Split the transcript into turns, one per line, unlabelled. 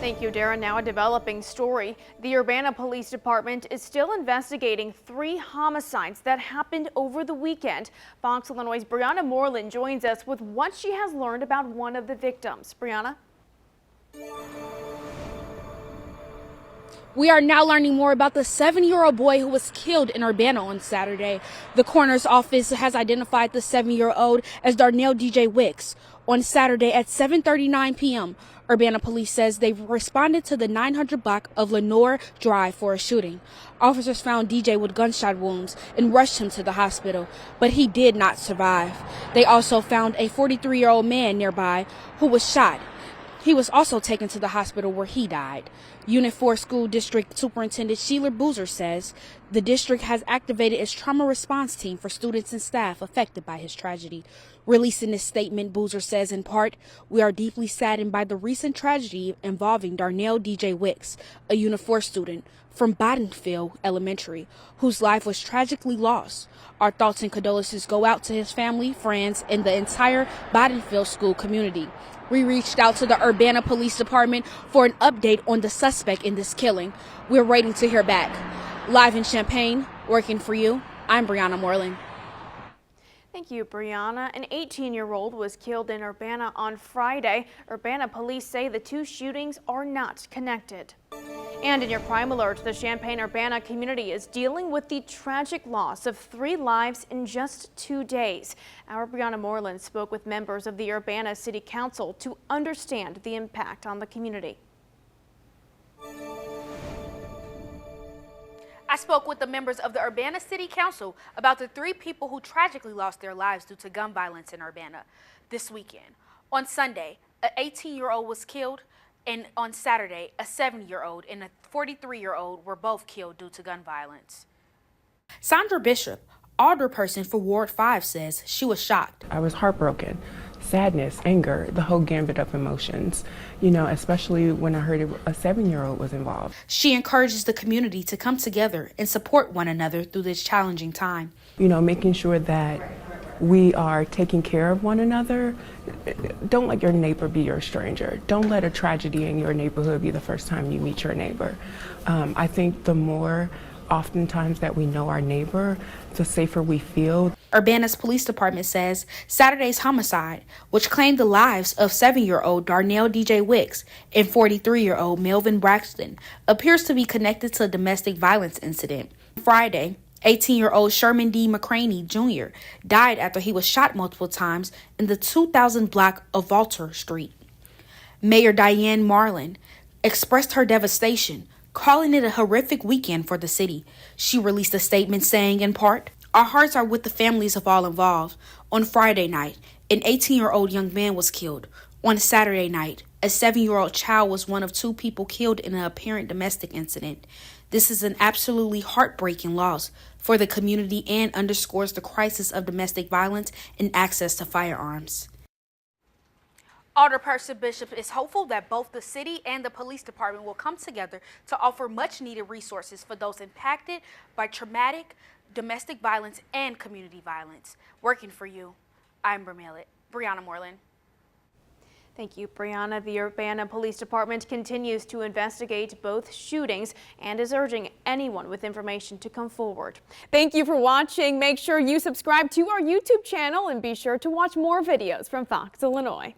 Thank you, Darren. Now a developing story. The Urbana Police Department is still investigating 3 homicides that happened over the weekend. Fox Illinois' Brianna Moreland joins us with what she has learned about one of the victims. Brianna?
We are now learning more about the 7-year-old boy who was killed in Urbana on Saturday. The coroner's office has identified the 7-year-old as Darnell DJ Wicks. On Saturday at 7:39 p.m., Urbana police says they've responded to the 900 block of Lenore Drive for a shooting. Officers found DJ with gunshot wounds and rushed him to the hospital, but he did not survive. They also found a 43-year-old man nearby who was shot. He was also taken to the hospital where he died. Unit 4 School District Superintendent Sheila Boozer says the district has activated its trauma response team for students and staff affected by his tragedy. Releasing this statement, Boozer says in part, "We are deeply saddened by the recent tragedy involving Darnell DJ Wicks, a Unit 4 student from Bodenfield Elementary, whose life was tragically lost. Our thoughts and condolences go out to his family, friends, and the entire Bodenfield school community." We reached out to the Urbana Police Department for an update on the suspect in this killing. We're waiting to hear back. Live in Champaign, working for you, I'm Brianna Moreland.
Thank you, Brianna. An 18-year-old was killed in Urbana on Friday. Urbana police say the 2 shootings are not connected. And in your crime alert, the Champaign-Urbana community is dealing with the tragic loss of 3 lives in just 2 days. Our Brianna Moreland spoke with members of the Urbana City Council to understand the impact on the community.
I spoke with the members of the Urbana City Council about the 3 people who tragically lost their lives due to gun violence in Urbana this weekend. On Sunday, an 18-year-old was killed, and on Saturday, a 7-year-old and a 43-year-old were both killed due to gun violence. Sandra Bishop, alderperson for Ward 5, says she was shocked.
I was heartbroken. Sadness, anger, the whole gambit of emotions, especially when I heard a 7-year-old was involved.
She encourages the community to come together and support one another through this challenging time.
Making sure that we are taking care of one another. Don't let your neighbor be your stranger. Don't let a tragedy in your neighborhood be the first time you meet your neighbor. I think the more oftentimes that we know our neighbor, the safer we feel.
Urbana's police department says Saturday's homicide, which claimed the lives of 7-year-old Darnell DJ Wicks and 43-year-old Melvin Braxton, appears to be connected to a domestic violence incident. Friday, 18-year-old Sherman D. McCraney Jr. died after he was shot multiple times in the 2000 block of Walter Street. Mayor Diane Marlin expressed her devastation, calling it a horrific weekend for the city. She released a statement saying, in part, "Our hearts are with the families of all involved. On Friday night, an 18-year-old young man was killed. On Saturday night, a 7-year-old child was one of 2 people killed in an apparent domestic incident. This is an absolutely heartbreaking loss for the community and underscores the crisis of domestic violence and access to firearms." Alderperson Bishop is hopeful that both the city and the police department will come together to offer much-needed resources for those impacted by traumatic domestic violence and community violence. Working for you, I'm Brianna Moreland.
Thank you, Brianna. The Urbana Police Department continues to investigate both shootings and is urging anyone with information to come forward. Thank you for watching. Make sure you subscribe to our YouTube channel and be sure to watch more videos from Fox Illinois.